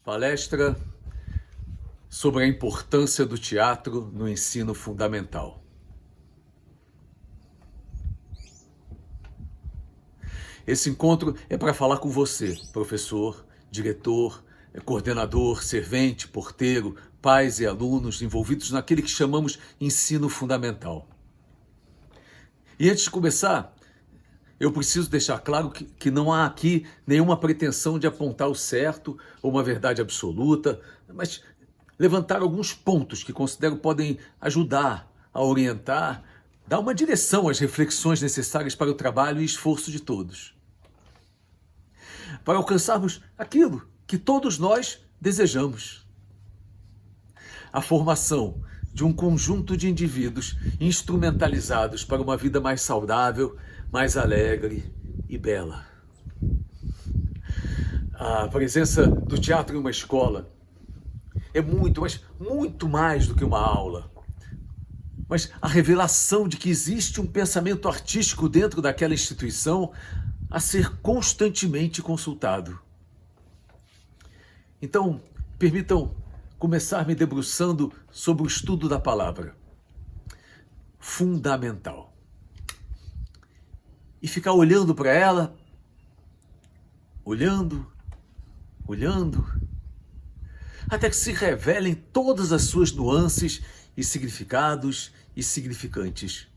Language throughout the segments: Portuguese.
Palestra sobre a importância do teatro no ensino fundamental. Esse encontro é para falar com você, professor, diretor, coordenador, servente, porteiro, pais e alunos envolvidos naquele que chamamos ensino fundamental. E antes de começar, eu preciso deixar claro que não há aqui nenhuma pretensão de apontar o certo ou uma verdade absoluta, mas levantar alguns pontos que considero podem ajudar a orientar, dar uma direção às reflexões necessárias para o trabalho e esforço de todos. Para alcançarmos aquilo que todos nós desejamos. A formação de um conjunto de indivíduos instrumentalizados para uma vida mais saudável, mais alegre e bela. A presença do teatro em uma escola é muito, mas muito mais do que uma aula. Mas a revelação de que existe um pensamento artístico dentro daquela instituição a ser constantemente consultado. Então, permitam começar me debruçando sobre o estudo da palavra. Fundamental. E ficar olhando para ela, olhando, até que se revelem todas as suas nuances e significados e significantes.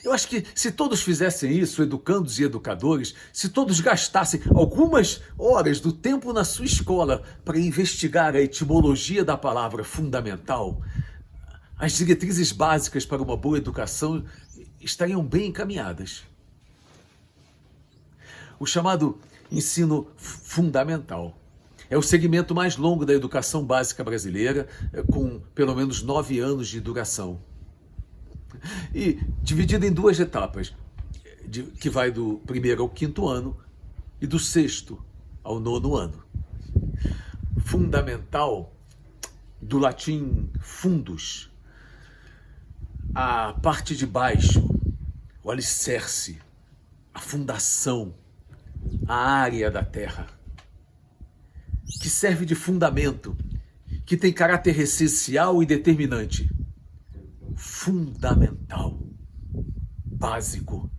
Eu acho que se todos fizessem isso, educandos e educadores, se todos gastassem algumas horas do tempo na sua escola para investigar a etimologia da palavra fundamental, as diretrizes básicas para uma boa educação estariam bem encaminhadas. O chamado ensino fundamental é o segmento mais longo da educação básica brasileira, com pelo menos 9 anos de duração. E dividido em 2 etapas, que vai do 1º ao 5º ano e do 6º ao 9º ano. Fundamental, do latim fundus, a parte de baixo, o alicerce, a fundação, a área da terra, que serve de fundamento, que tem caráter essencial e determinante. Fundamental, básico,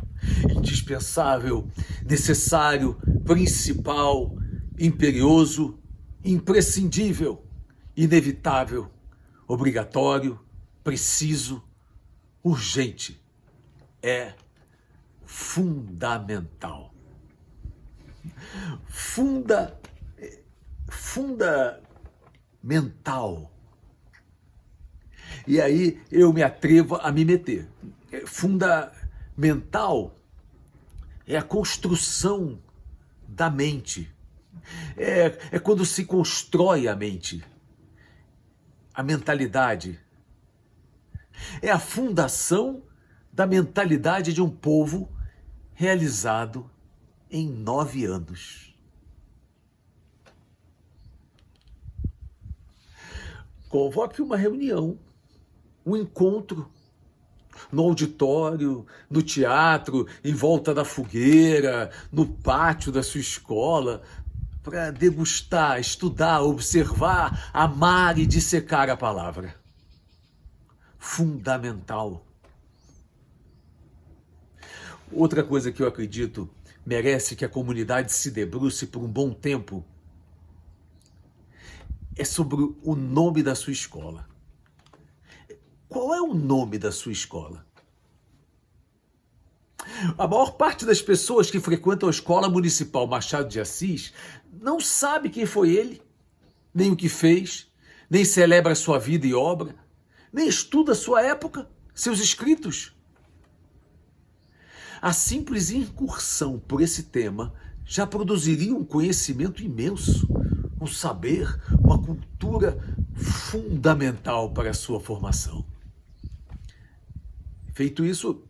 indispensável, necessário, principal, imperioso, imprescindível, inevitável, obrigatório, preciso, urgente. É fundamental. Fundamental. E aí eu me atrevo a me meter. Fundamental é a construção da mente. É quando se constrói a mente, a mentalidade. É a fundação da mentalidade de um povo realizado em 9 anos. Convoque uma reunião, um encontro, no auditório, no teatro, em volta da fogueira, no pátio da sua escola, para degustar, estudar, observar, amar e dissecar a palavra. Fundamental. Outra coisa que eu acredito merece que a comunidade se debruce por um bom tempo é sobre o nome da sua escola. Qual é o nome da sua escola? A maior parte das pessoas que frequentam a Escola Municipal Machado de Assis não sabe quem foi ele, nem o que fez, nem celebra a sua vida e obra, nem estuda a sua época, seus escritos. A simples incursão por esse tema já produziria um conhecimento imenso, um saber, uma cultura fundamental para a sua formação. Feito isso,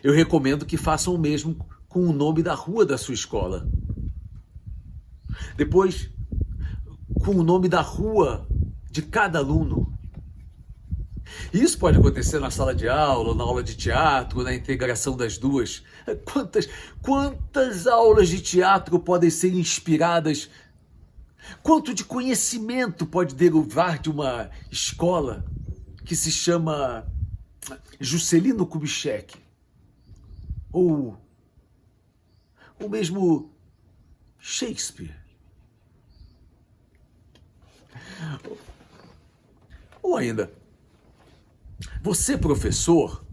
eu recomendo que façam o mesmo com o nome da rua da sua escola. Depois, com o nome da rua de cada aluno. Isso pode acontecer na sala de aula, na aula de teatro, na integração das duas. Quantas aulas de teatro podem ser inspiradas Quanto de conhecimento pode derivar de uma escola que se chama Juscelino Kubitschek? Ou mesmo Shakespeare? Ou ainda, você, professor,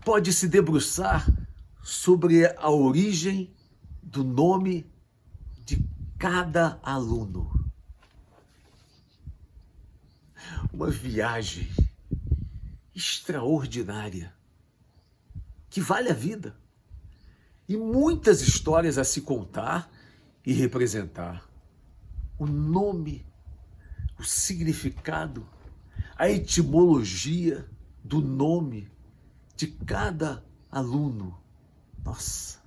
pode se debruçar sobre a origem do nome de cada aluno. Uma viagem extraordinária que vale a vida e muitas histórias a se contar e representar. O nome, o significado, a etimologia do nome de cada aluno. Nossa!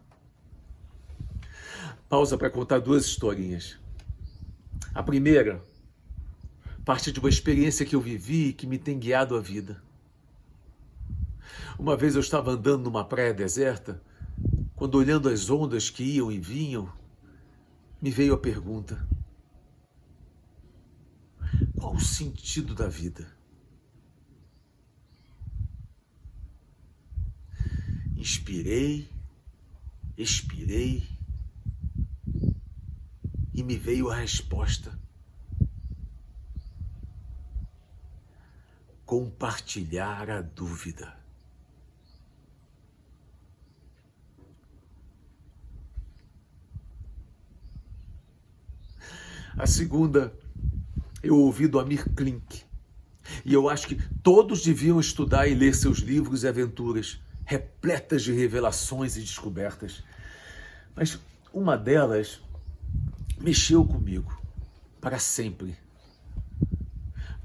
Pausa para contar duas historinhas. A primeira parte de uma experiência que eu vivi e que me tem guiado a vida. Uma vez eu estava andando numa praia deserta, quando olhando as ondas que iam e vinham, me veio a pergunta: qual o sentido da vida? Inspirei, expirei e me veio a resposta: compartilhar a dúvida. A segunda eu ouvi do Amir Klink, e eu acho que todos deviam estudar e ler seus livros e aventuras, repletas de revelações e descobertas. Mas uma delas mexeu comigo para sempre.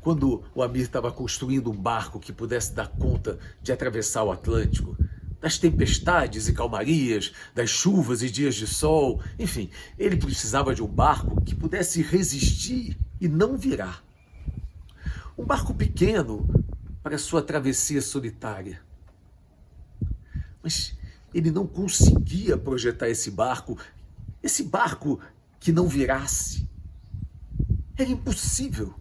Quando o Amir estava construindo um barco que pudesse dar conta de atravessar o Atlântico, das tempestades e calmarias, das chuvas e dias de sol, enfim, ele precisava de um barco que pudesse resistir e não virar. Um barco pequeno para sua travessia solitária. Mas ele não conseguia projetar esse barco que não virasse. Era impossível.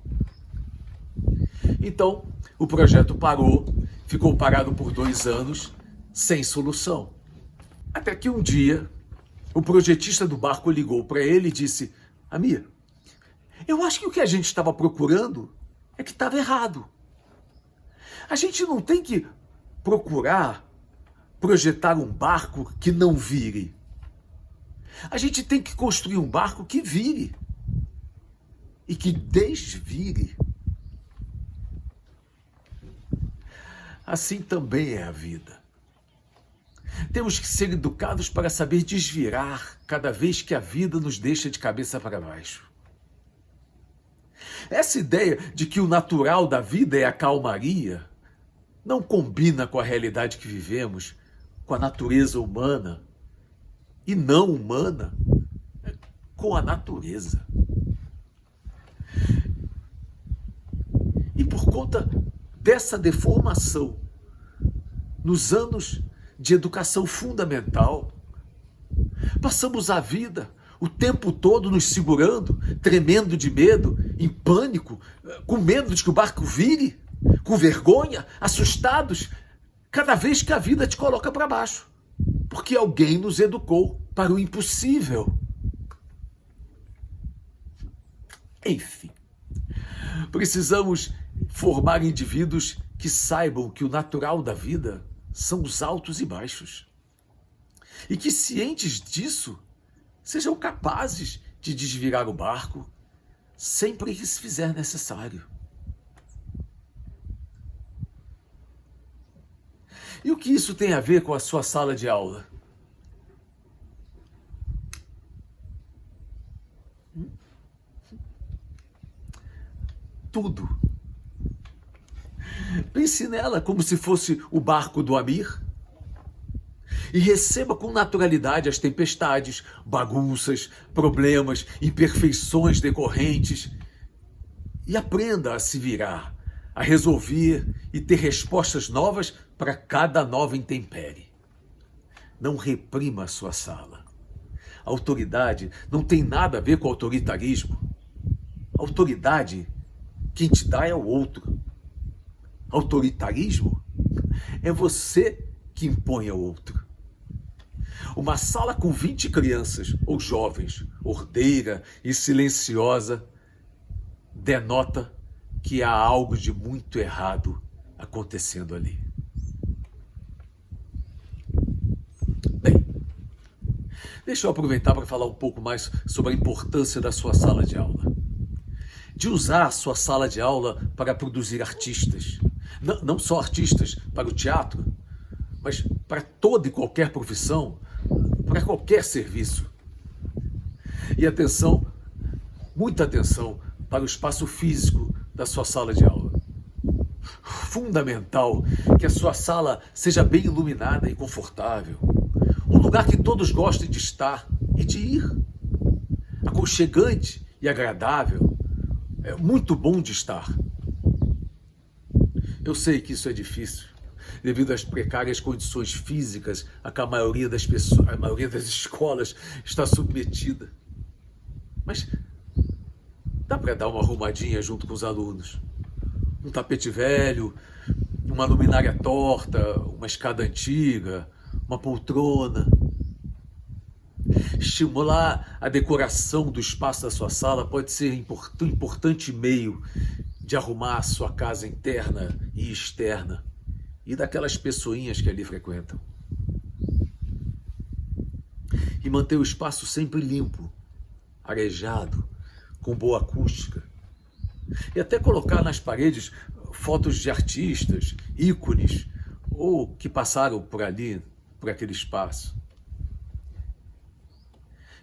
Então, o projeto parou, ficou parado por 2 anos, sem solução. Até que um dia, o projetista do barco ligou para ele e disse: Amir, eu acho que o que a gente estava procurando é que estava errado. A gente não tem que procurar projetar um barco que não vire. A gente tem que construir um barco que vire e que desvire. Assim também é a vida. Temos que ser educados para saber desvirar cada vez que a vida nos deixa de cabeça para baixo. Essa ideia de que o natural da vida é a calmaria não combina com a realidade que vivemos, com a natureza humana e não humana, com a natureza. E por conta dessa deformação, nos anos de educação fundamental, passamos a vida o tempo todo nos segurando, tremendo de medo, em pânico, com medo de que o barco vire, com vergonha, assustados, cada vez que a vida te coloca para baixo, porque alguém nos educou para o impossível. Enfim, precisamos formar indivíduos que saibam que o natural da vida são os altos e baixos. E que, cientes disso, sejam capazes de desvirar o barco sempre que se fizer necessário. E o que isso tem a ver com a sua sala de aula? Tudo. Pense nela como se fosse o barco do Amir e receba com naturalidade as tempestades, bagunças, problemas, imperfeições decorrentes e aprenda a se virar, a resolver e ter respostas novas para cada nova intempérie. Não reprima a sua sala. Autoridade não tem nada a ver com autoritarismo. Autoridade, quem te dá é o outro. Autoritarismo é você que impõe ao outro. Uma sala com 20 crianças ou jovens, ordeira e silenciosa, denota que há algo de muito errado acontecendo ali. Bem, deixa eu aproveitar para falar um pouco mais sobre a importância da sua sala de aula. De usar a sua sala de aula para produzir artistas. Não só artistas para o teatro, mas para toda e qualquer profissão, para qualquer serviço. E atenção, muita atenção para o espaço físico da sua sala de aula. Fundamental que a sua sala seja bem iluminada e confortável. Um lugar que todos gostem de estar e de ir. Aconchegante e agradável. É muito bom de estar. Eu sei que isso é difícil, devido às precárias condições físicas a que a maioria das pessoas, a maioria das escolas está submetida. Mas dá para dar uma arrumadinha junto com os alunos. Um tapete velho, uma luminária torta, uma escada antiga, uma poltrona. Estimular a decoração do espaço da sua sala pode ser um importante meio de arrumar a sua casa interna e externa e daquelas pessoinhas que ali frequentam. E manter o espaço sempre limpo, arejado, com boa acústica. E até colocar nas paredes fotos de artistas, ícones, ou que passaram por ali, por aquele espaço.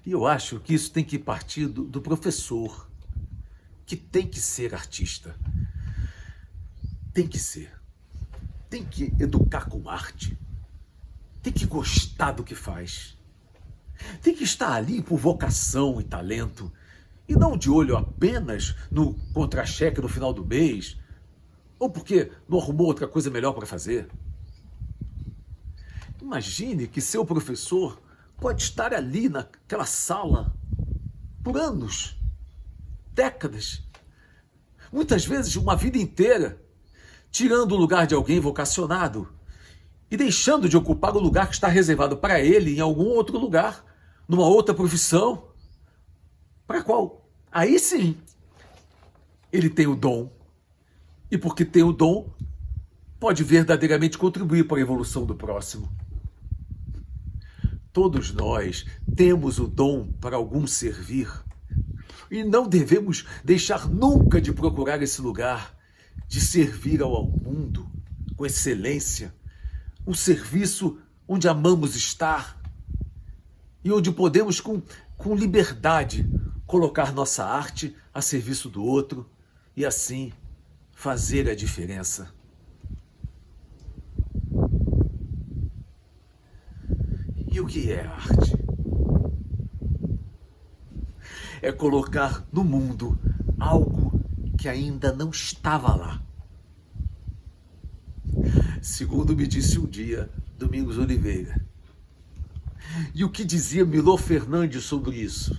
E eu acho que isso tem que partir do professor, que tem que ser artista. Tem que ser. Tem que educar com arte. Tem que gostar do que faz. Tem que estar ali por vocação e talento, e não de olho apenas no contra-cheque no final do mês, ou porque não arrumou outra coisa melhor para fazer. Imagine que seu professor pode estar ali naquela sala por anos, décadas, muitas vezes uma vida inteira, tirando o lugar de alguém vocacionado e deixando de ocupar o lugar que está reservado para ele em algum outro lugar, numa outra profissão, para a qual, aí sim, ele tem o dom, e porque tem o dom, pode verdadeiramente contribuir para a evolução do próximo. Todos nós temos o dom para algum servir, e não devemos deixar nunca de procurar esse lugar, de servir ao mundo com excelência, um serviço onde amamos estar e onde podemos com liberdade colocar nossa arte a serviço do outro e assim fazer a diferença. E o que é arte? É colocar no mundo algo que ainda não estava lá. Segundo me disse um dia Domingos Oliveira. E o que dizia Milor Fernandes sobre isso?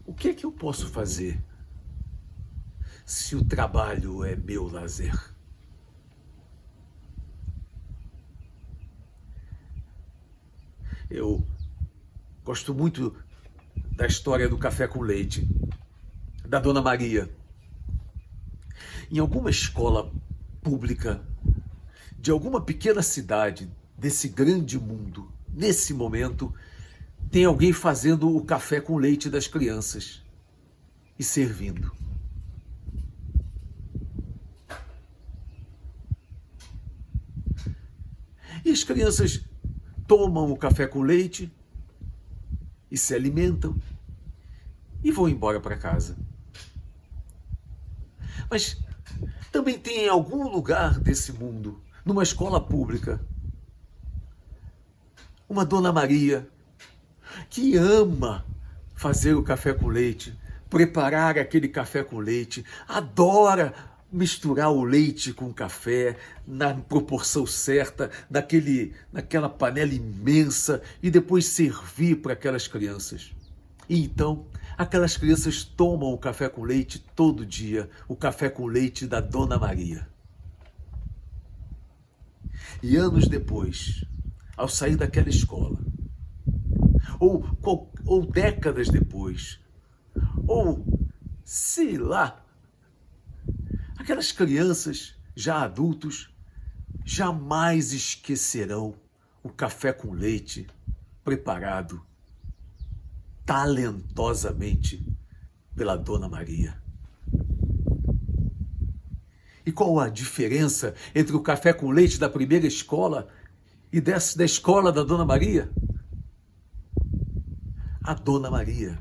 O que é que eu posso fazer se o trabalho é meu lazer? Eu gosto muito da história do café com leite, da Dona Maria. Em alguma escola pública de alguma pequena cidade desse grande mundo, nesse momento, tem alguém fazendo o café com leite das crianças e servindo. E as crianças tomam o café com leite e se alimentam e vão embora para casa. Mas também tem em algum lugar desse mundo, numa escola pública, uma Dona Maria que ama fazer o café com leite, preparar aquele café com leite, adora misturar o leite com o café na proporção certa, naquela panela imensa e depois servir para aquelas crianças. E então, aquelas crianças tomam o café com leite todo dia, o café com leite da Dona Maria. E anos depois, ao sair daquela escola, ou décadas depois, ou sei lá, aquelas crianças, já adultos, jamais esquecerão o café com leite preparado talentosamente pela Dona Maria. E qual a diferença entre o café com leite da primeira escola e da escola da Dona Maria? A Dona Maria,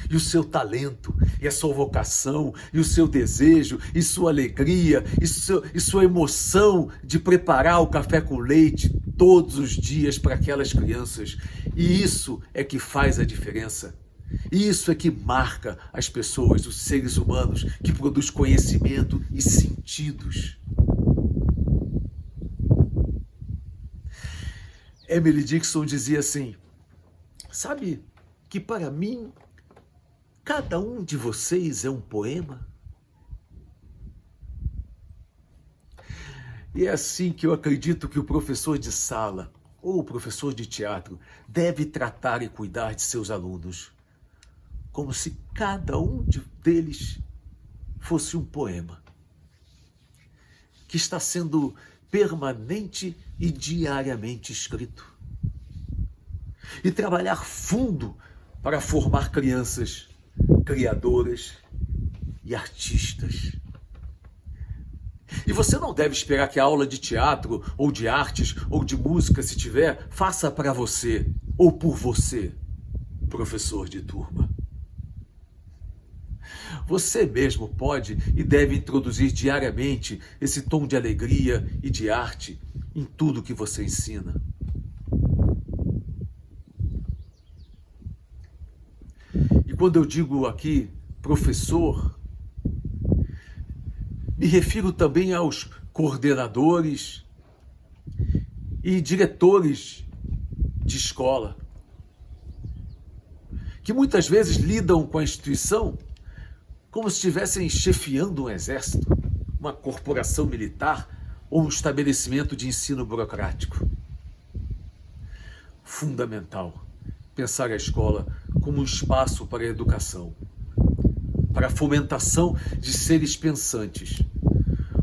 e o seu talento, e a sua vocação, e o seu desejo, e sua alegria, e sua emoção de preparar o café com leite todos os dias para aquelas crianças. E isso é que faz a diferença. Isso é que marca as pessoas, os seres humanos, que produz conhecimento e sentidos. Emily Dickinson dizia assim: sabe que para mim, cada um de vocês é um poema? E é assim que eu acredito que o professor de sala ou o professor de teatro deve tratar e cuidar de seus alunos, como se cada um deles fosse um poema, que está sendo permanente e diariamente escrito. E trabalhar fundo para formar crianças criadoras e artistas. E você não deve esperar que a aula de teatro, ou de artes, ou de música, se tiver, faça para você, ou por você, professor de turma. Você mesmo pode e deve introduzir diariamente esse tom de alegria e de arte em tudo que você ensina. E quando eu digo aqui professor, me refiro também aos coordenadores e diretores de escola, que muitas vezes lidam com a instituição como se estivessem chefiando um exército, uma corporação militar ou um estabelecimento de ensino burocrático. Fundamental pensar a escola como um espaço para a educação, para a fomentação de seres pensantes,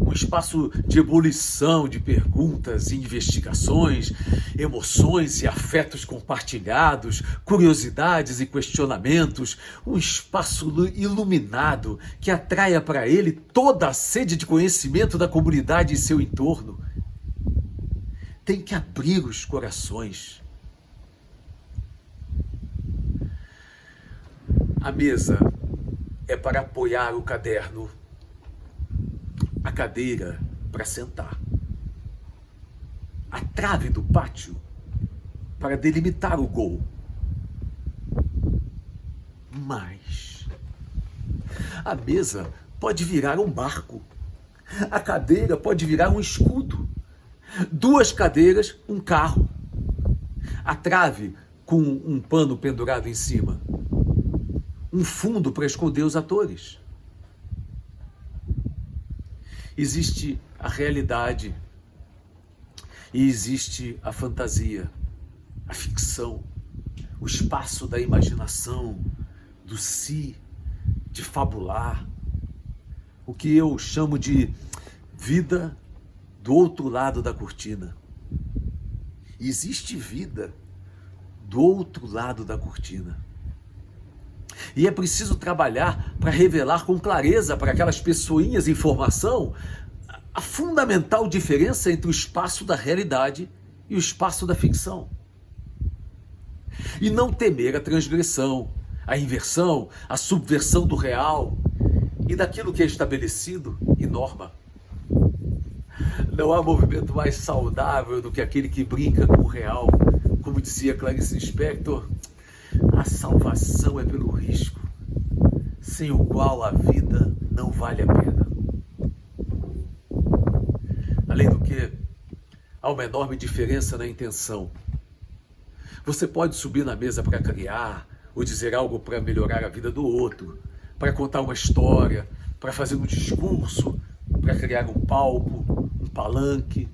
um espaço de ebulição de perguntas e investigações, emoções e afetos compartilhados, curiosidades e questionamentos, um espaço iluminado que atraia para ele toda a sede de conhecimento da comunidade e seu entorno. Tem que abrir os corações. A mesa é para apoiar o caderno, a cadeira para sentar, a trave do pátio para delimitar o gol. Mas a mesa pode virar um barco, a cadeira pode virar um escudo, duas cadeiras, um carro, a trave com um pano pendurado em cima, um fundo para esconder os atores. Existe a realidade e existe a fantasia, a ficção, o espaço da imaginação, do si, de fabular, o que eu chamo de vida do outro lado da cortina. E existe vida do outro lado da cortina. E é preciso trabalhar para revelar com clareza para aquelas pessoinhas em formação a fundamental diferença entre o espaço da realidade e o espaço da ficção. E não temer a transgressão, a inversão, a subversão do real e daquilo que é estabelecido e norma. Não há movimento mais saudável do que aquele que brinca com o real. Como dizia Clarice Lispector, a salvação é pelo risco, sem o qual a vida não vale a pena. há uma enorme diferença na intenção. Você pode subir na mesa para criar, ou dizer algo para melhorar a vida do outro, para contar uma história, para fazer um discurso, para criar um palco, um palanque,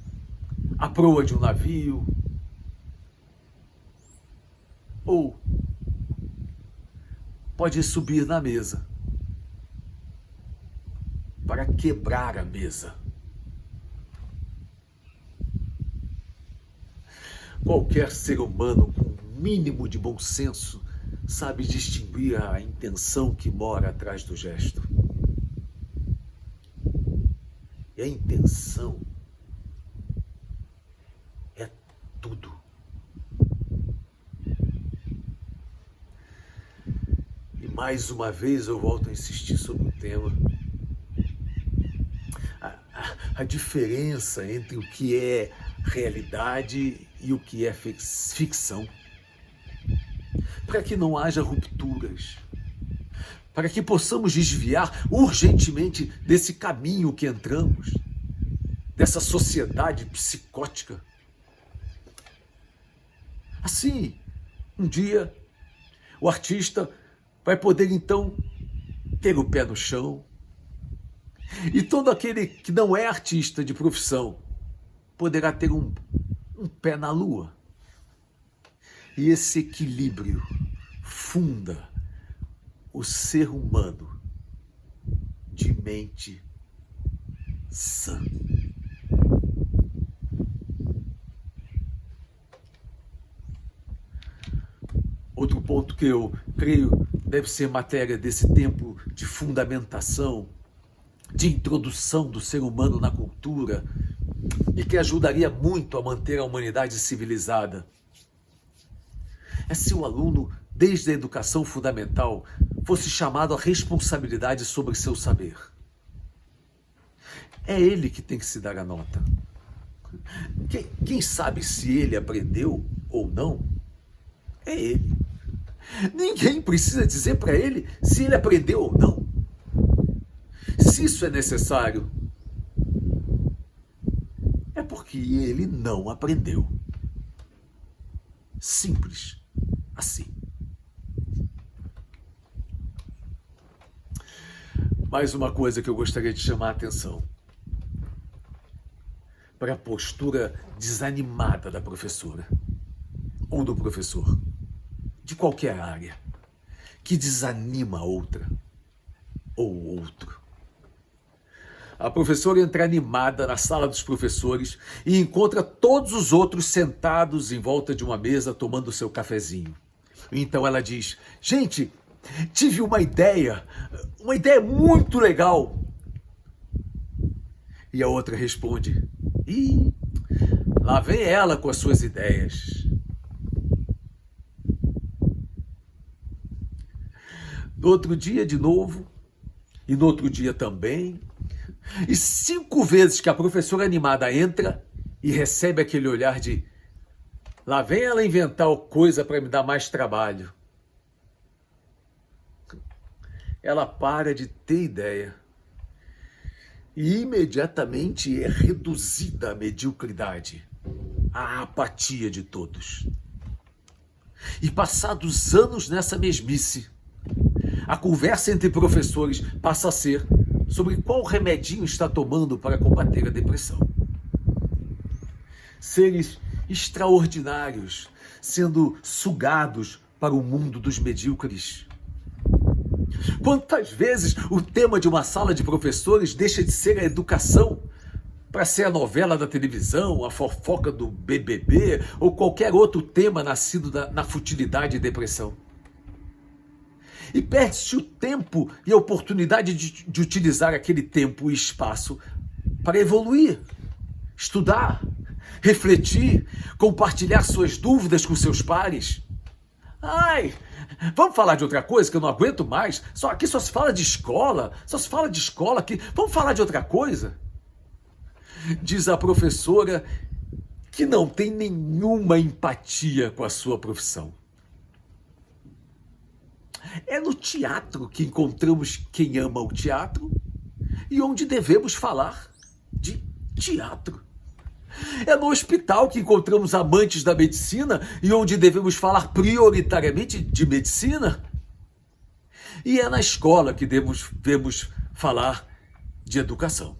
a proa de um navio. Ou pode subir na mesa para quebrar a mesa. Qualquer ser humano com um mínimo de bom senso sabe distinguir a intenção que mora atrás do gesto. E a intenção é tudo. E mais uma vez eu volto a insistir sobre o tema. A diferença entre o que é realidade e o que é ficção. Para que não haja rupturas. Para que possamos desviar urgentemente desse caminho que entramos, dessa sociedade psicótica. Assim, um dia, o artista vai poder então ter o pé no chão, e todo aquele que não é artista de profissão poderá ter um pé na lua. E esse equilíbrio funda o ser humano de mente sã. Outro ponto que eu creio deve ser matéria desse tempo de fundamentação, de introdução do ser humano na cultura, e que ajudaria muito a manter a humanidade civilizada. É se o aluno, desde a educação fundamental, fosse chamado à responsabilidade sobre seu saber. É ele que tem que se dar a nota. Quem sabe se ele aprendeu ou não, é ele. Ninguém precisa dizer para ele se ele aprendeu ou não. Se isso é necessário, é porque ele não aprendeu. Simples assim. Mais uma coisa que eu gostaria de chamar a atenção para a postura desanimada da professora ou do professor, de qualquer área, que desanima a outra ou outro. A professora entra animada na sala dos professores e encontra todos os outros sentados em volta de uma mesa tomando seu cafezinho. Então ela diz: gente, tive uma ideia muito legal. E a outra responde: ih, lá vem ela com as suas ideias. No outro dia de novo, e no outro dia também, e 5 vezes que a professora animada entra e recebe aquele olhar de: lá vem ela inventar coisa para me dar mais trabalho. Ela para de ter ideia e imediatamente é reduzida à mediocridade, à apatia de todos. E passados anos nessa mesmice, a conversa entre professores passa a ser sobre qual remedinho está tomando para combater a depressão. Seres extraordinários sendo sugados para o mundo dos medíocres. Quantas vezes o tema de uma sala de professores deixa de ser a educação para ser a novela da televisão, a fofoca do BBB ou qualquer outro tema nascido na futilidade e depressão? E perde-se o tempo e a oportunidade de utilizar aquele tempo e espaço para evoluir, estudar, refletir, compartilhar suas dúvidas com seus pares. Ai, vamos falar de outra coisa que eu não aguento mais. Aqui só se fala de escola, aqui. Vamos falar de outra coisa? Diz a professora que não tem nenhuma empatia com a sua profissão. É no teatro que encontramos quem ama o teatro e onde devemos falar de teatro. É no hospital que encontramos amantes da medicina e onde devemos falar prioritariamente de medicina. E é na escola que devemos falar de educação.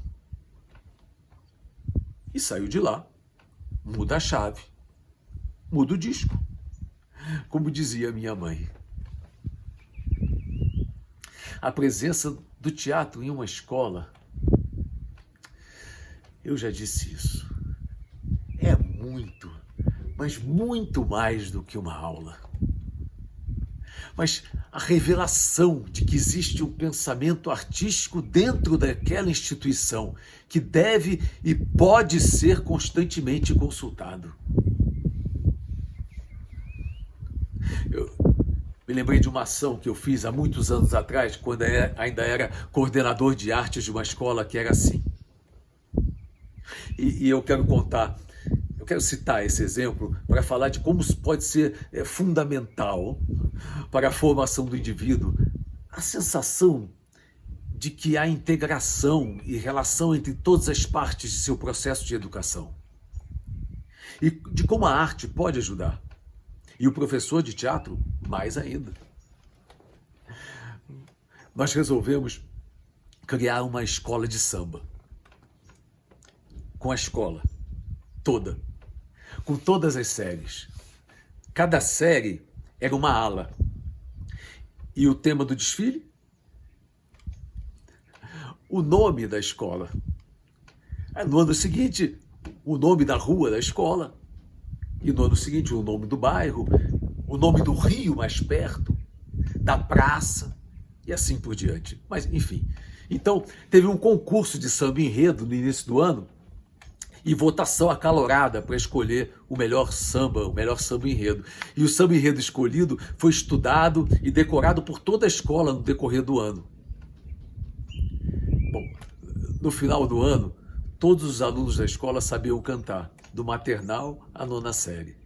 E saiu de lá, muda a chave, muda o disco, como dizia minha mãe. A presença do teatro em uma escola, eu já disse isso, é muito, mas muito mais do que uma aula. Mas a revelação de que existe um pensamento artístico dentro daquela instituição que deve e pode ser constantemente consultado. Eu me lembrei de uma ação que eu fiz há muitos anos atrás, quando ainda era coordenador de artes de uma escola que era assim. E eu quero citar esse exemplo para falar de como pode ser fundamental para a formação do indivíduo a sensação de que há integração e relação entre todas as partes de seu processo de educação. E de como a arte pode ajudar. E o professor de teatro, mais ainda. Nós resolvemos criar uma escola de samba. Com a escola toda. Com todas as séries. Cada série era uma ala. E o tema do desfile? O nome da escola. No ano seguinte, o nome da rua da escola. E no ano seguinte, o nome do bairro, o nome do rio mais perto, da praça, e assim por diante. Mas, enfim. Então, teve um concurso de samba enredo no início do ano e votação acalorada para escolher o melhor samba enredo. E o samba enredo escolhido foi estudado e decorado por toda a escola no decorrer do ano. Bom, no final do ano, todos os alunos da escola sabiam cantar, do maternal à nona série.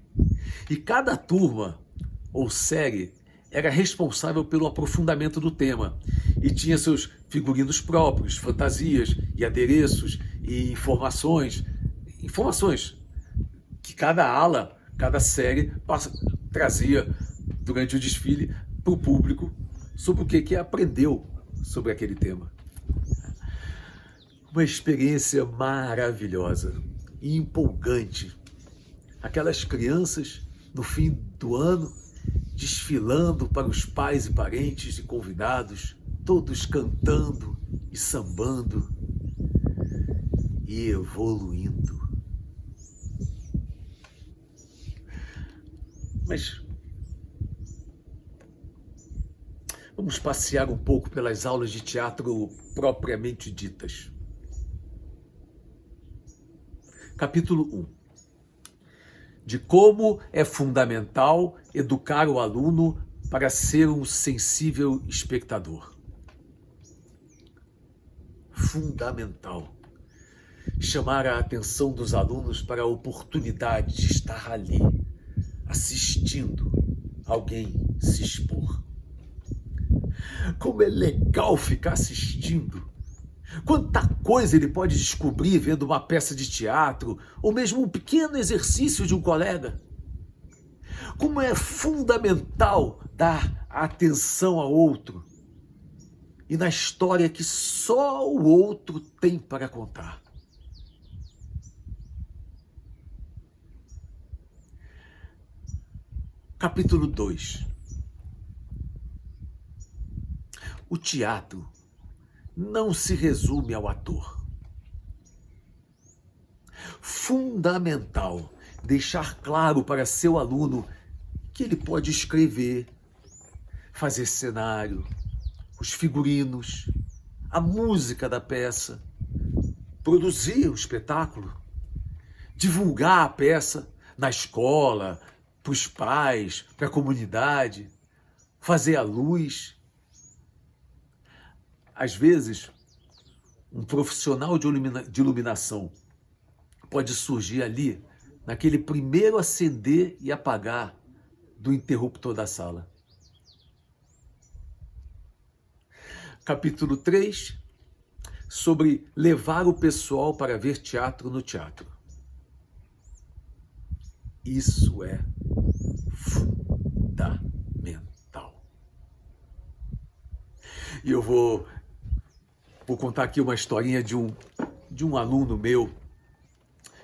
E cada turma ou série era responsável pelo aprofundamento do tema e tinha seus figurinos próprios, fantasias e adereços e informações que cada ala, cada série trazia durante o desfile para o público sobre o que aprendeu sobre aquele tema. Uma experiência maravilhosa e empolgante. Aquelas crianças, no fim do ano, desfilando para os pais e parentes e convidados, todos cantando e sambando e evoluindo. Mas vamos passear um pouco pelas aulas de teatro propriamente ditas. Capítulo 1. De como é fundamental educar o aluno para ser um sensível espectador. Fundamental. Chamar a atenção dos alunos para a oportunidade de estar ali, assistindo alguém se expor. Como é legal ficar assistindo. Quanta coisa ele pode descobrir vendo uma peça de teatro ou mesmo um pequeno exercício de um colega. Como é fundamental dar atenção ao outro e na história que só o outro tem para contar. Capítulo 2. O teatro não se resume ao ator. Fundamental deixar claro para seu aluno que ele pode escrever, fazer cenário, os figurinos, a música da peça, produzir o espetáculo, divulgar a peça na escola, para os pais, para a comunidade, fazer a luz. Às vezes, um profissional de iluminação pode surgir ali, naquele primeiro acender e apagar do interruptor da sala. Capítulo 3, sobre levar o pessoal para ver teatro no teatro. Isso é fundamental. E eu vou contar aqui uma historinha de um aluno meu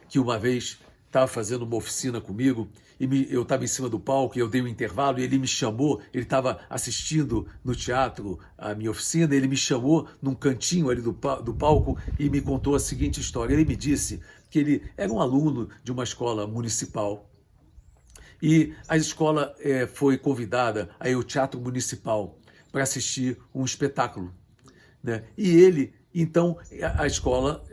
que uma vez estava fazendo uma oficina comigo e eu estava em cima do palco e eu dei um intervalo e ele me chamou, ele estava assistindo no teatro a minha oficina, ele me chamou num cantinho ali do palco e me contou a seguinte história. Ele me disse que ele era um aluno de uma escola municipal e a escola foi convidada a ir ao Teatro Municipal para assistir um espetáculo, né? E ele, então, a escola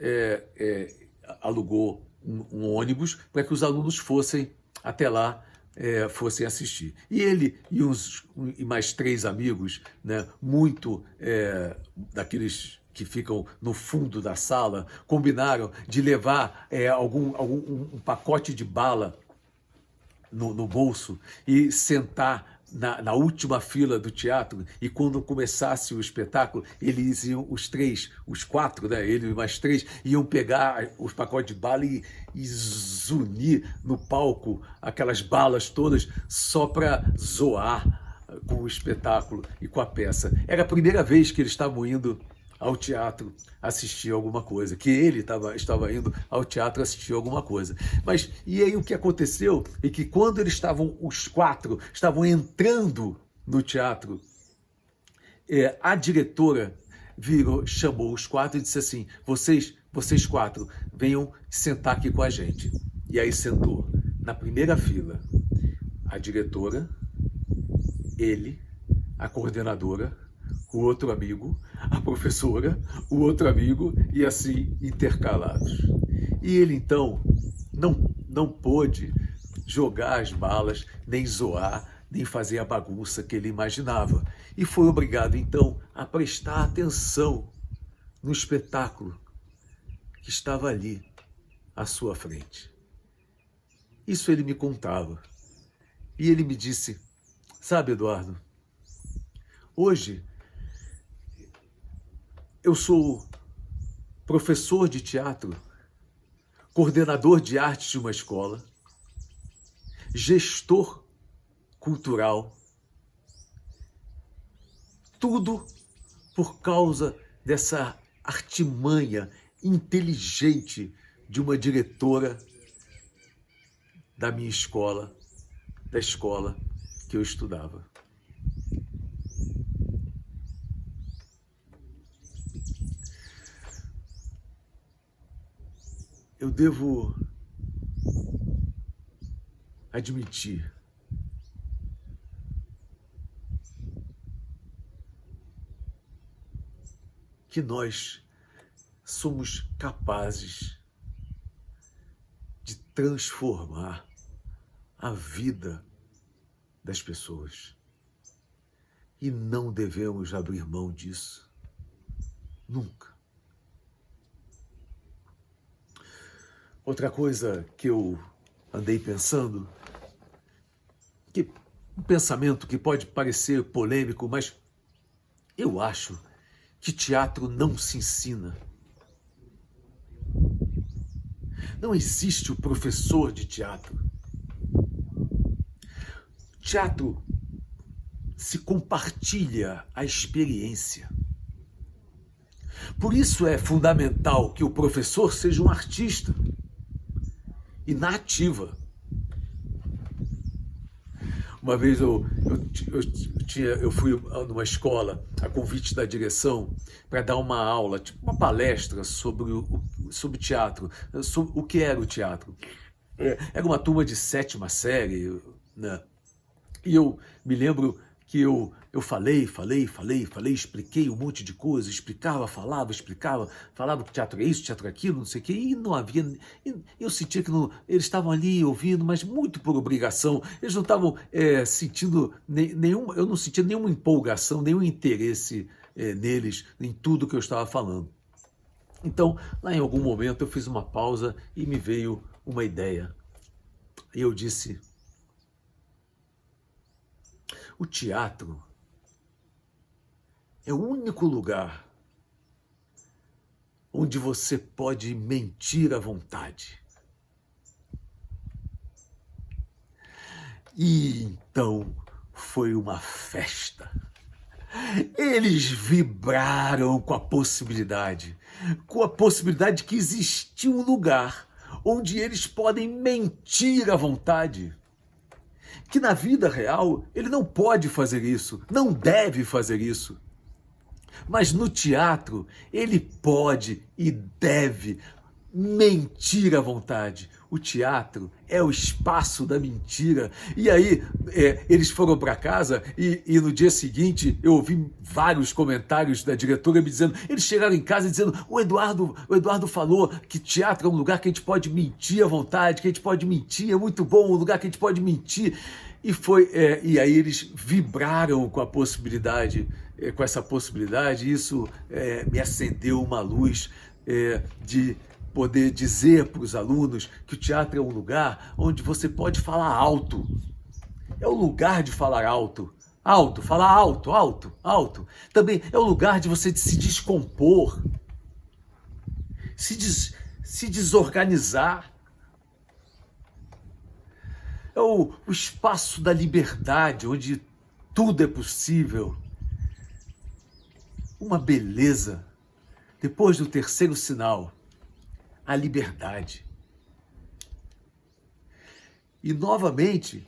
alugou um ônibus para que os alunos fossem até lá, fossem assistir. E ele e mais 3 amigos, né, muito daqueles que ficam no fundo da sala, combinaram de levar um pacote de bala no bolso e sentar na última fila do teatro, e quando começasse o espetáculo, eles iam, os 4, né, ele e mais 3, iam pegar os pacotes de bala e zunir no palco aquelas balas todas só para zoar com o espetáculo e com a peça. Era a primeira vez que eles estavam indo ao teatro assistir alguma coisa, que ele estava indo ao teatro assistir alguma coisa. Mas, e aí o que aconteceu é que quando os 4 estavam entrando no teatro, a diretora chamou os 4 e disse assim: vocês 4, venham sentar aqui com a gente. E aí sentou na primeira fila a diretora, ele, a coordenadora, o outro amigo, a professora, o outro amigo, e assim intercalados. E ele então não pôde jogar as balas, nem zoar, nem fazer a bagunça que ele imaginava. E foi obrigado então a prestar atenção no espetáculo que estava ali à sua frente. Isso ele me contava. E ele me disse: sabe, Eduardo, hoje eu sou professor de teatro, coordenador de artes de uma escola, gestor cultural, tudo por causa dessa artimanha inteligente de uma diretora da minha escola, da escola que eu estudava. Eu devo admitir que nós somos capazes de transformar a vida das pessoas. E não devemos abrir mão disso. Nunca. Outra coisa que eu andei pensando, um pensamento que pode parecer polêmico, mas eu acho que teatro não se ensina. Não existe o professor de teatro. Teatro se compartilha a experiência. Por isso é fundamental que o professor seja um artista e na ativa. Uma vez eu fui numa escola a convite da direção para dar uma aula, tipo uma palestra sobre teatro, sobre o que era o teatro. Era uma turma de 7ª série, né? E eu me lembro que eu falei, expliquei um monte de coisa, falava que teatro é isso, teatro é aquilo, não sei o quê, e não havia... Eu sentia que eles estavam ali ouvindo, mas muito por obrigação, eles não estavam sentindo eu não sentia nenhuma empolgação, nenhum interesse neles, em tudo que eu estava falando. Então, lá em algum momento eu fiz uma pausa e me veio uma ideia. E eu disse: o teatro é o único lugar onde você pode mentir à vontade. E então foi uma festa. Eles vibraram com a possibilidade de que existia um lugar onde eles podem mentir à vontade. Que na vida real ele não pode fazer isso, não deve fazer isso. Mas no teatro ele pode e deve mentir à vontade. O teatro é o espaço da mentira. E aí eles foram para casa e no dia seguinte eu ouvi vários comentários da diretora me dizendo, eles chegaram em casa dizendo, o Eduardo falou que teatro é um lugar que a gente pode mentir à vontade, que a gente pode mentir, é muito bom, um lugar que a gente pode mentir. E aí eles vibraram com a possibilidade, com essa possibilidade, isso me acendeu uma luz de poder dizer para os alunos que o teatro é um lugar onde você pode falar alto. É o lugar de falar alto. Alto, falar alto, alto, alto. Também é o lugar de você se descompor, se desorganizar. É o espaço da liberdade, onde tudo é possível. Uma beleza. Depois do terceiro sinal, a liberdade. E, novamente,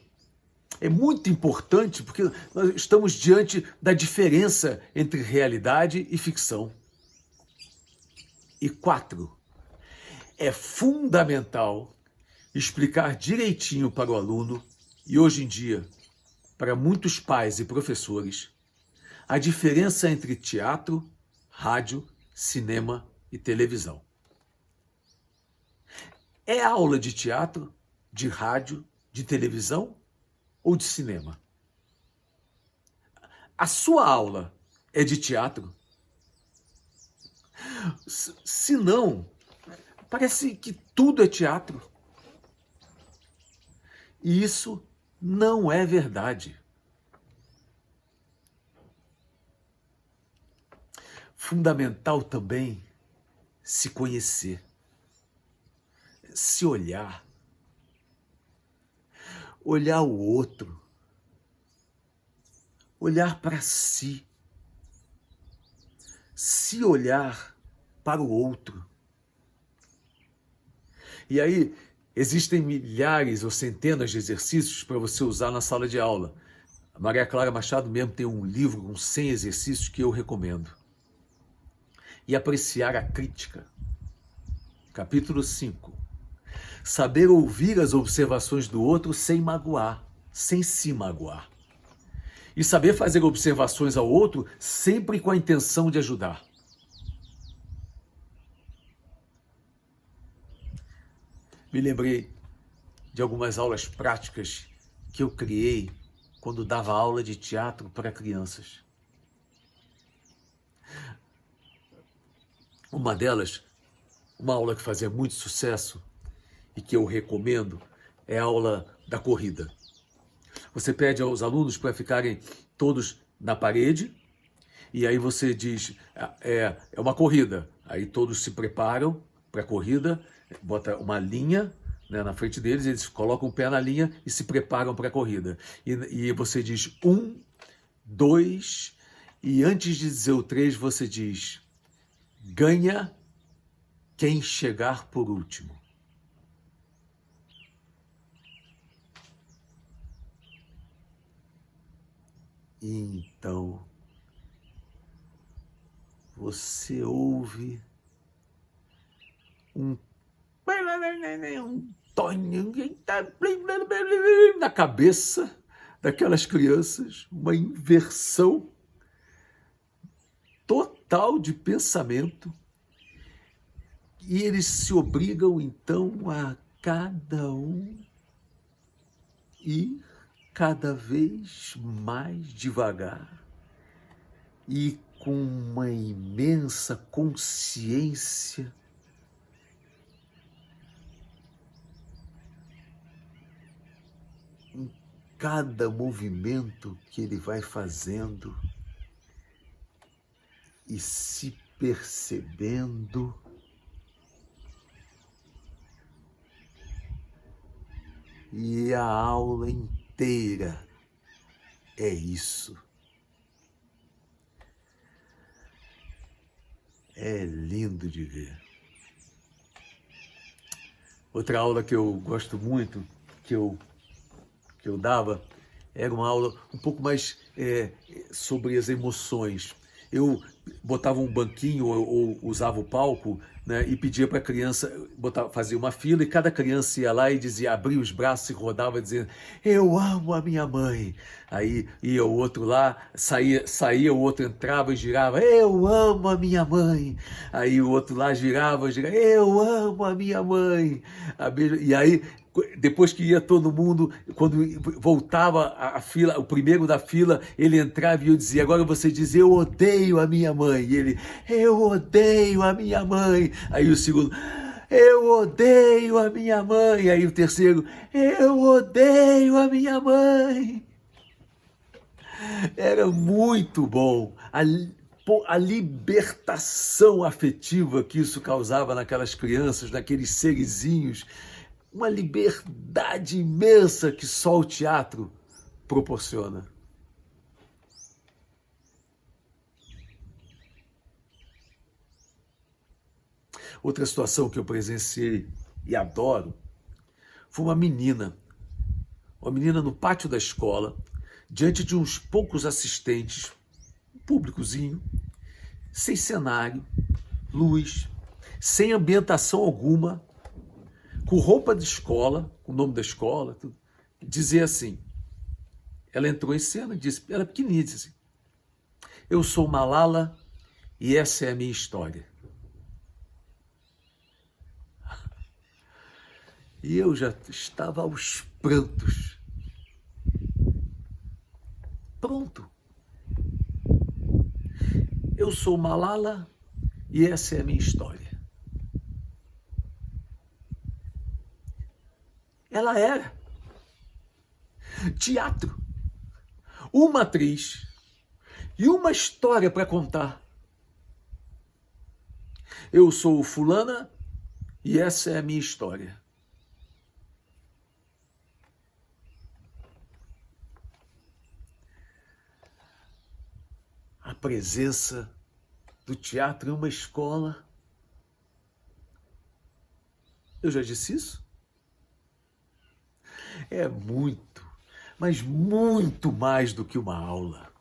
é muito importante porque nós estamos diante da diferença entre realidade e ficção. E 4, é fundamental explicar direitinho para o aluno, e hoje em dia, para muitos pais e professores, a diferença entre teatro, rádio, cinema e televisão. É aula de teatro, de rádio, de televisão ou de cinema? A sua aula é de teatro? Se não, parece que tudo é teatro. E isso não é verdade. Fundamental também se conhecer, se olhar, olhar o outro, olhar para si, se olhar para o outro. E aí existem milhares ou centenas de exercícios para você usar na sala de aula. A Maria Clara Machado mesmo tem um livro com 100 exercícios que eu recomendo. E apreciar a crítica. Capítulo 5. Saber ouvir as observações do outro sem magoar, sem se magoar. E saber fazer observações ao outro sempre com a intenção de ajudar. Me lembrei de algumas aulas práticas que eu criei quando dava aula de teatro para crianças. Uma delas, uma aula que fazia muito sucesso e que eu recomendo, é a aula da corrida. Você pede aos alunos para ficarem todos na parede e aí você diz, é uma corrida. Aí todos se preparam para a corrida, bota uma linha, né, na frente deles, eles colocam o pé na linha e se preparam para a corrida. E você diz 1, 2, e antes de dizer o 3, você diz, ganha quem chegar por último. E então, você ouve um tonho na cabeça daquelas crianças, uma inversão total de pensamento, e eles se obrigam então a cada um ir cada vez mais devagar e com uma imensa consciência em cada movimento que ele vai fazendo e se percebendo e a aula inteira inteira. É isso. É lindo de ver. Outra aula que eu gosto muito, que eu dava, era uma aula um pouco mais sobre as emoções. Eu botava um banquinho ou usava o palco, né, e pedia para a criança, fazia uma fila e cada criança ia lá e dizia, abria os braços e rodava dizendo, eu amo a minha mãe. Aí ia o outro lá, saía, o outro entrava e girava, eu amo a minha mãe. Aí o outro lá girava, eu amo a minha mãe. E aí, depois que ia todo mundo, quando voltava a fila, o primeiro da fila, ele entrava e eu dizia, agora você diz, eu odeio a minha mãe. E ele, eu odeio a minha mãe. Aí o segundo, eu odeio a minha mãe. Aí o terceiro, eu odeio a minha mãe. Era muito bom. A libertação afetiva que isso causava naquelas crianças, naqueles serizinhos, uma liberdade imensa que só o teatro proporciona. Outra situação que eu presenciei e adoro foi uma menina no pátio da escola, diante de uns poucos assistentes, um públicozinho, sem cenário, luz, sem ambientação alguma, com roupa de escola, com o nome da escola, tudo, dizer assim, ela entrou em cena, disse, ela pequenininha, disse assim, eu sou Malala e essa é a minha história. E eu já estava aos prantos. Pronto. Eu sou Malala e essa é a minha história. Ela era teatro, uma atriz e uma história para contar. Eu sou fulana e essa é a minha história. A presença do teatro em uma escola. Eu já disse isso? É muito, mas muito mais do que uma aula.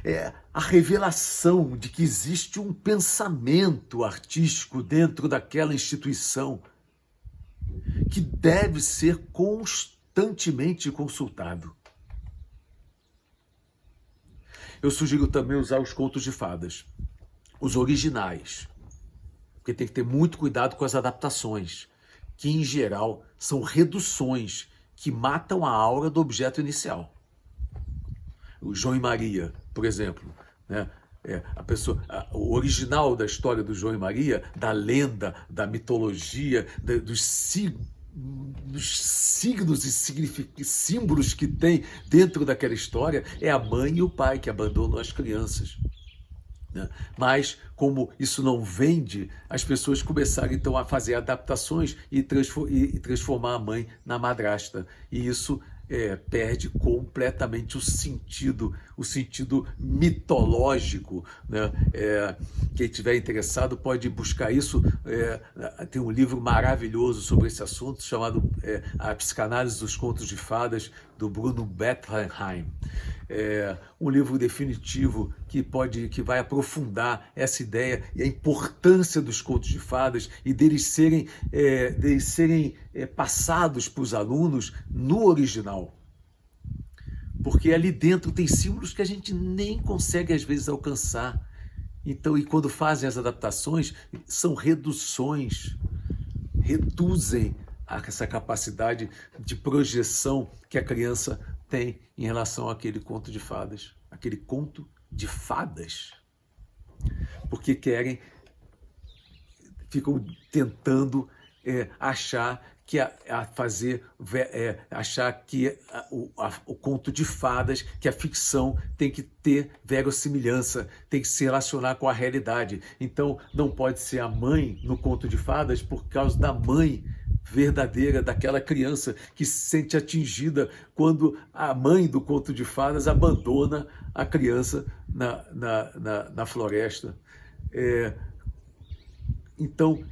É a revelação de que existe um pensamento artístico dentro daquela instituição que deve ser constantemente consultado. Eu sugiro também usar os contos de fadas, os originais, porque tem que ter muito cuidado com as adaptações, que em geral são reduções que matam a aura do objeto inicial. O João e Maria, por exemplo, né? O original da história do João e Maria, da lenda, da mitologia, dos signos e símbolos que tem dentro daquela história, é a mãe e o pai que abandonam as crianças. Né? Mas, como isso não vende, as pessoas começaram então a fazer adaptações e transformar a mãe na madrasta. E isso perde completamente o sentido mitológico. Né? Quem estiver interessado pode buscar isso. Tem um livro maravilhoso sobre esse assunto chamado A Psicanálise dos Contos de Fadas, do Bruno Bettelheim. Um livro definitivo que vai aprofundar essa ideia e a importância dos contos de fadas e deles serem passados para os alunos no original. Porque ali dentro tem símbolos que a gente nem consegue às vezes alcançar. Então, e quando fazem as adaptações, são reduções, reduzem essa capacidade de projeção que a criança tem em relação àquele conto de fadas. Aquele conto de fadas. Porque ficam tentando achar que achar que o conto de fadas, que a ficção tem que ter verossimilhança, tem que se relacionar com a realidade. Então, não pode ser a mãe no conto de fadas por causa da mãe verdadeira daquela criança que se sente atingida quando a mãe do conto de fadas abandona a criança na floresta. Então,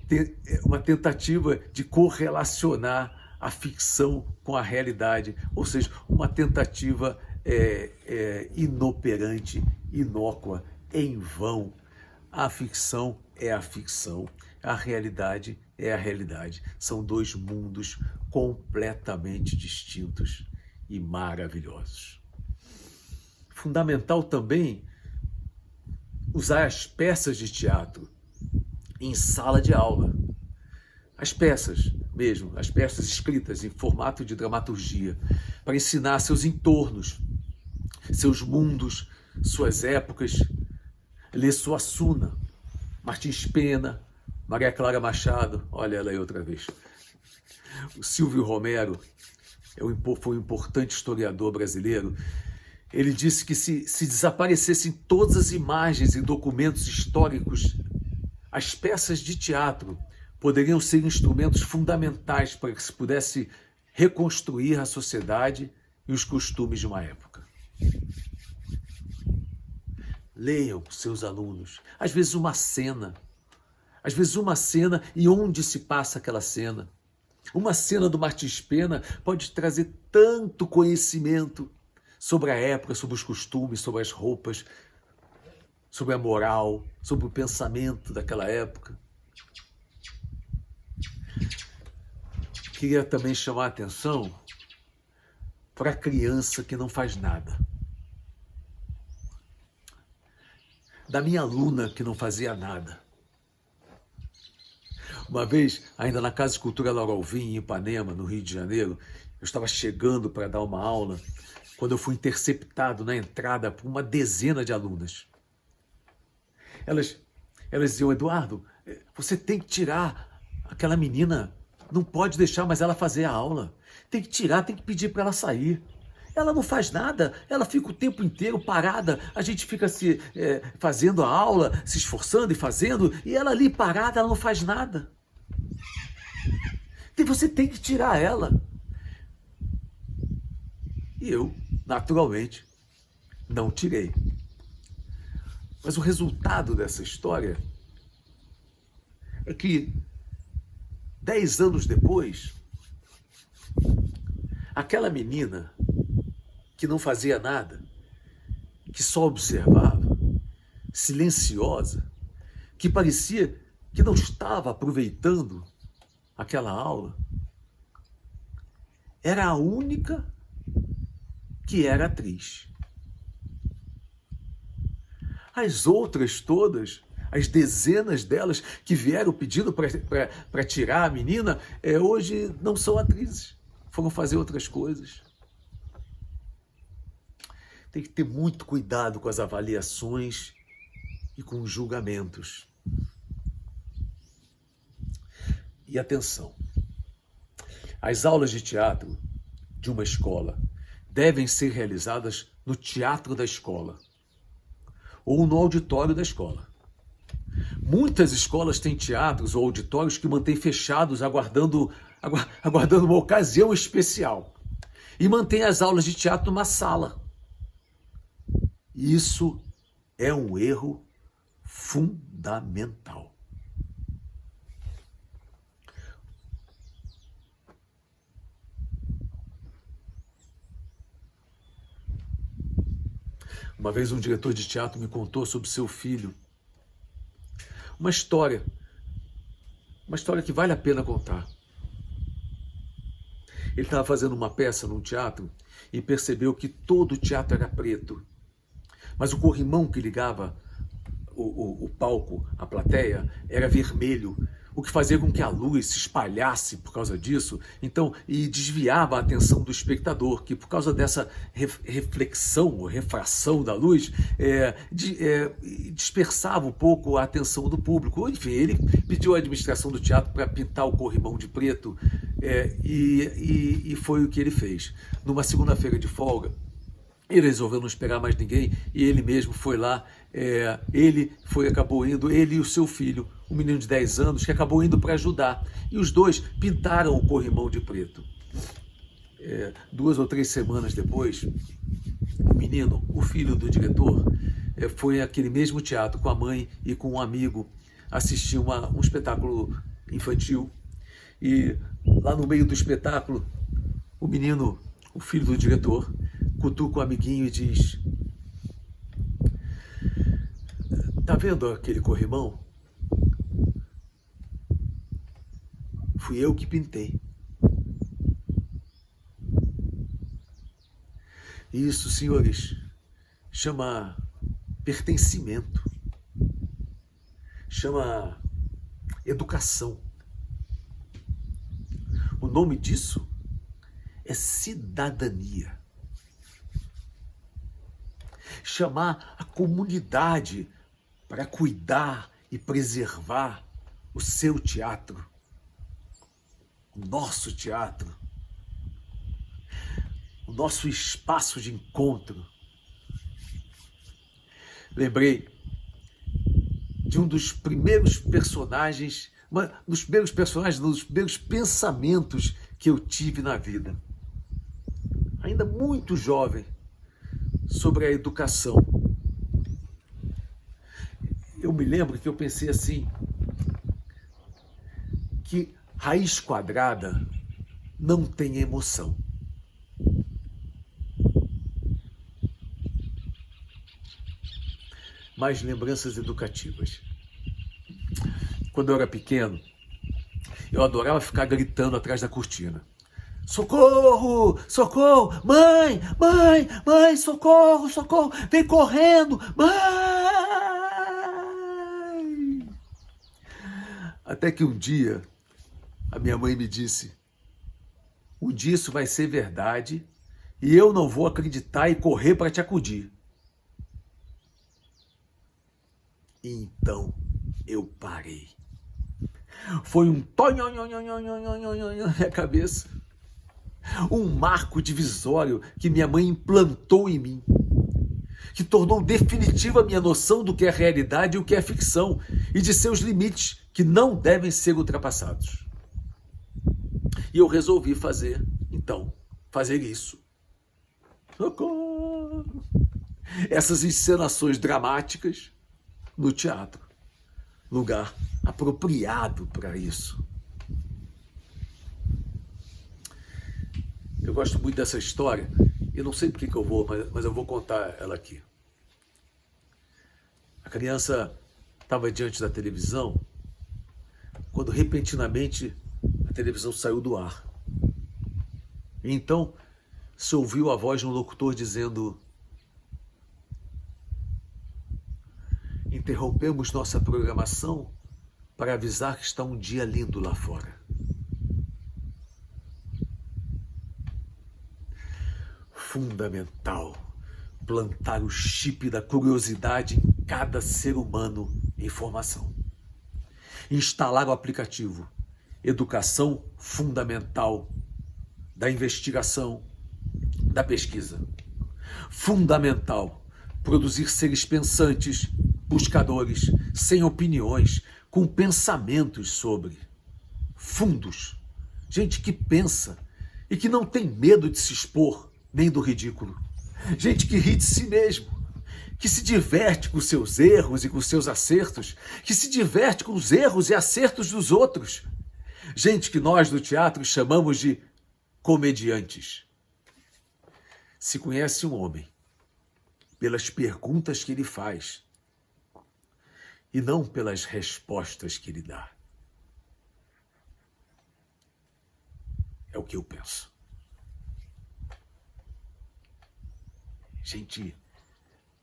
uma tentativa de correlacionar a ficção com a realidade, ou seja, uma tentativa inoperante, inócua, em vão. A ficção é a ficção, a realidade é a realidade. São dois mundos completamente distintos e maravilhosos. Fundamental também usar as peças de teatro em sala de aula. As peças mesmo, as peças escritas em formato de dramaturgia, para ensinar seus entornos, seus mundos, suas épocas. Ler Suassuna, Martins Pena, Maria Clara Machado, olha ela aí outra vez. O Silvio Romero foi um importante historiador brasileiro. Ele disse que se desaparecessem todas as imagens e documentos históricos, as peças de teatro poderiam ser instrumentos fundamentais para que se pudesse reconstruir a sociedade e os costumes de uma época. Leiam com seus alunos, às vezes uma cena e onde se passa aquela cena. Uma cena do Martins Pena pode trazer tanto conhecimento sobre a época, sobre os costumes, sobre as roupas, sobre a moral, sobre o pensamento daquela época. Queria também chamar a atenção para a criança que não faz nada. Da minha aluna que não fazia nada. Uma vez, ainda na Casa de Cultura Laura Alvim, em Ipanema, no Rio de Janeiro, eu estava chegando para dar uma aula, quando eu fui interceptado na entrada por uma dezena de alunas. Elas diziam: Eduardo, você tem que tirar aquela menina, não pode deixar mais ela fazer a aula. Tem que tirar, tem que pedir para ela sair. Ela não faz nada, ela fica o tempo inteiro parada, a gente fica fazendo a aula, se esforçando e fazendo, e ela ali parada, ela não faz nada. E você tem que tirar ela. E eu, naturalmente, não tirei. Mas o resultado dessa história é que 10 anos depois, aquela menina que não fazia nada, que só observava, silenciosa, que parecia que não estava aproveitando aquela aula, era a única que era atriz. As outras todas, as dezenas delas que vieram pedindo para tirar a menina, hoje não são atrizes, foram fazer outras coisas. Tem que ter muito cuidado com as avaliações e com os julgamentos. E atenção, as aulas de teatro de uma escola devem ser realizadas no teatro da escola ou no auditório da escola. Muitas escolas têm teatros ou auditórios que mantêm fechados aguardando uma ocasião especial e mantêm as aulas de teatro numa sala. Isso é um erro fundamental. Uma vez um diretor de teatro me contou sobre seu filho. Uma história que vale a pena contar. Ele estava fazendo uma peça num teatro e percebeu que todo o teatro era preto. Mas o corrimão que ligava o palco à plateia era vermelho, o que fazia com que a luz se espalhasse por causa disso, e desviava a atenção do espectador, que por causa dessa reflexão ou refração da luz, dispersava um pouco a atenção do público. Enfim, ele pediu à administração do teatro para pintar o corrimão de preto, e foi o que ele fez. Numa segunda-feira de folga, ele resolveu não esperar mais ninguém e ele mesmo foi lá acabou indo, ele e o seu filho, um menino de 10 anos, que acabou indo para ajudar. E os dois pintaram o corrimão de preto. 2 ou 3 semanas depois, o menino, o filho do diretor, foi àquele mesmo teatro com a mãe e com um amigo assistir um espetáculo infantil. E lá no meio do espetáculo, o menino, o filho do diretor, cutuca o amiguinho e diz: tá vendo aquele corrimão? Fui eu que pintei. Isso, senhores, chama pertencimento, chama educação. O nome disso é cidadania. Chamar a comunidade para cuidar e preservar o seu teatro, o nosso teatro, o nosso espaço de encontro. Lembrei de um dos primeiros personagens, dos primeiros pensamentos que eu tive na vida, ainda muito jovem, sobre a educação. Eu me lembro que eu pensei assim, que raiz quadrada não tem emoção. Mais lembranças educativas. Quando eu era pequeno, eu adorava ficar gritando atrás da cortina. Socorro! Socorro! Mãe! Mãe! Mãe! Socorro! Socorro! Vem correndo! Mãe! Até que um dia, a minha mãe me disse: um dia isso vai ser verdade e eu não vou acreditar e correr para te acudir. E então eu parei. Foi um tonhonhonhonhonhonhonhonhonhon na minha cabeça. Um marco divisório que minha mãe implantou em mim, que tornou definitiva a minha noção do que é realidade e o que é ficção, e de seus limites que não devem ser ultrapassados. E eu resolvi fazer isso. Socorro! Essas encenações dramáticas no teatro, lugar apropriado para isso. Eu gosto muito dessa história, eu não sei por que eu vou, mas eu vou contar ela aqui. A criança estava diante da televisão, quando repentinamente a televisão saiu do ar. E então se ouviu a voz de um locutor dizendo: interrompemos nossa programação para avisar que está um dia lindo lá fora. Fundamental plantar o chip da curiosidade em cada ser humano em formação. Instalar o aplicativo Educação Fundamental da investigação, da pesquisa. Fundamental produzir seres pensantes, buscadores, sem opiniões, com pensamentos sobre. Fundos. Gente que pensa e que não tem medo de se expor, nem do ridículo. Gente que ri de si mesmo, que se diverte com seus erros e com seus acertos, que se diverte com os erros e acertos dos outros. Gente que nós do teatro chamamos de comediantes. Se conhece um homem pelas perguntas que ele faz e não pelas respostas que ele dá. É o que eu penso. Gente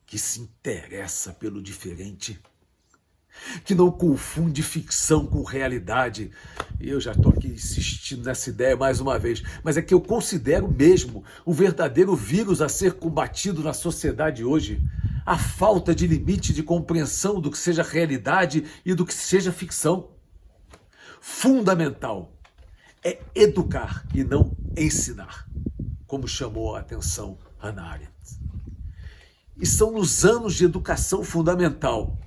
que se interessa pelo diferente, que não confunde ficção com realidade. Eu já estou aqui insistindo nessa ideia mais uma vez, mas é que eu considero mesmo o verdadeiro vírus a ser combatido na sociedade hoje, a falta de limite de compreensão do que seja realidade e do que seja ficção. Fundamental é educar e não ensinar, como chamou a atenção Hannah Arendt. E são nos anos de educação fundamental,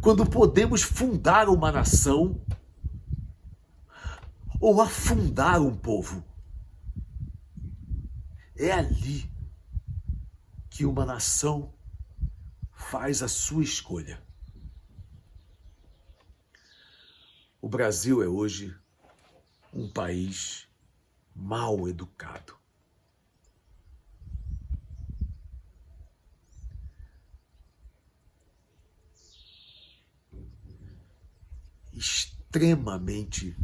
quando podemos fundar uma nação ou afundar um povo. É ali que uma nação faz a sua escolha. O Brasil é hoje um país mal educado. Extremamente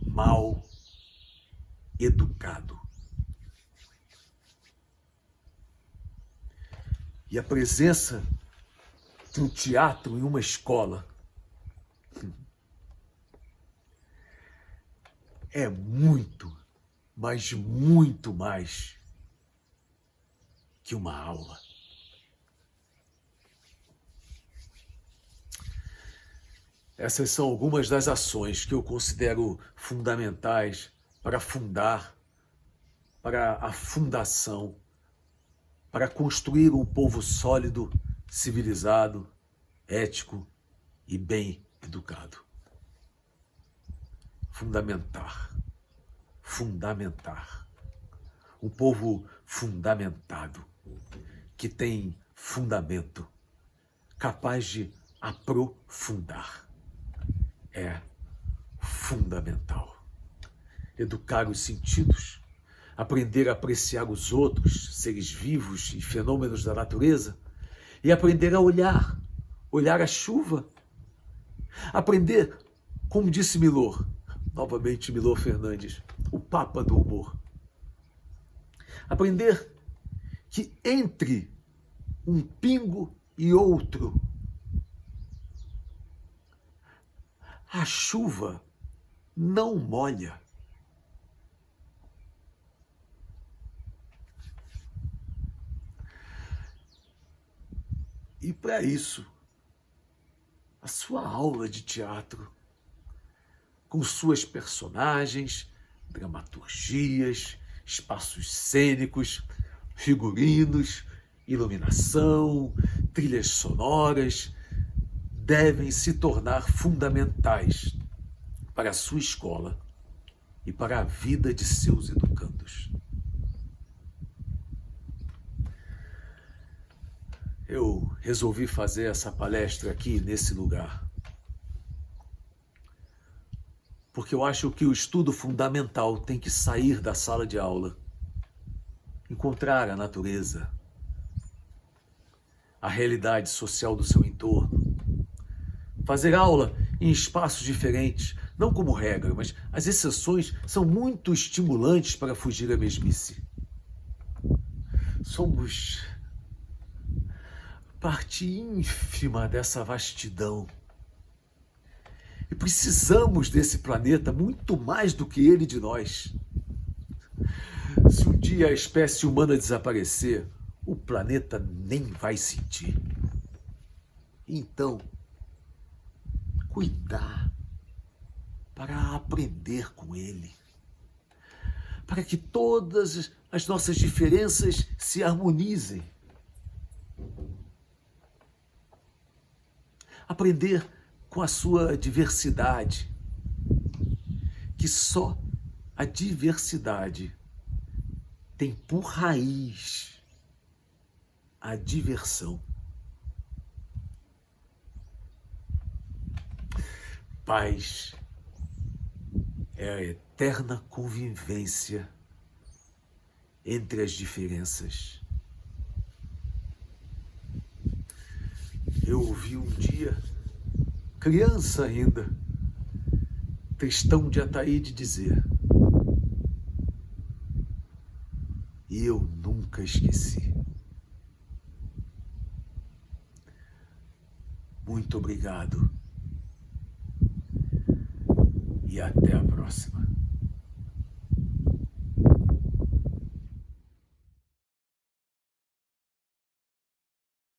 mal educado. E a presença do teatro em uma escola é muito, mas muito mais que uma aula. Essas são algumas das ações que eu considero fundamentais para fundar, para a fundação, para construir um povo sólido, civilizado, ético e bem educado. Fundamentar. Um povo fundamentado, que tem fundamento, capaz de aprofundar. É fundamental. Educar os sentidos, aprender a apreciar os outros, seres vivos e fenômenos da natureza, e aprender a olhar a chuva. Aprender, como disse Milor, novamente Milor Fernandes, o papa do humor. Aprender que entre um pingo e outro, a chuva não molha. E para isso, a sua aula de teatro, com suas personagens, dramaturgias, espaços cênicos, figurinos, iluminação, trilhas sonoras, devem se tornar fundamentais para a sua escola e para a vida de seus educandos. Eu resolvi fazer essa palestra aqui, nesse lugar, porque eu acho que o estudo fundamental tem que sair da sala de aula, encontrar a natureza, a realidade social do seu entorno, fazer aula em espaços diferentes, não como regra, mas as exceções são muito estimulantes para fugir da mesmice. Somos parte ínfima dessa vastidão. E precisamos desse planeta muito mais do que ele de nós. Se um dia a espécie humana desaparecer, o planeta nem vai sentir. Então, cuidar para aprender com ele, para que todas as nossas diferenças se harmonizem. Aprender com a sua diversidade, que só a diversidade tem por raiz a diversão. Paz é a eterna convivência entre as diferenças. Eu ouvi um dia, criança ainda, Tristão de Ataíde dizer, e eu nunca esqueci. Muito obrigado e até a próxima.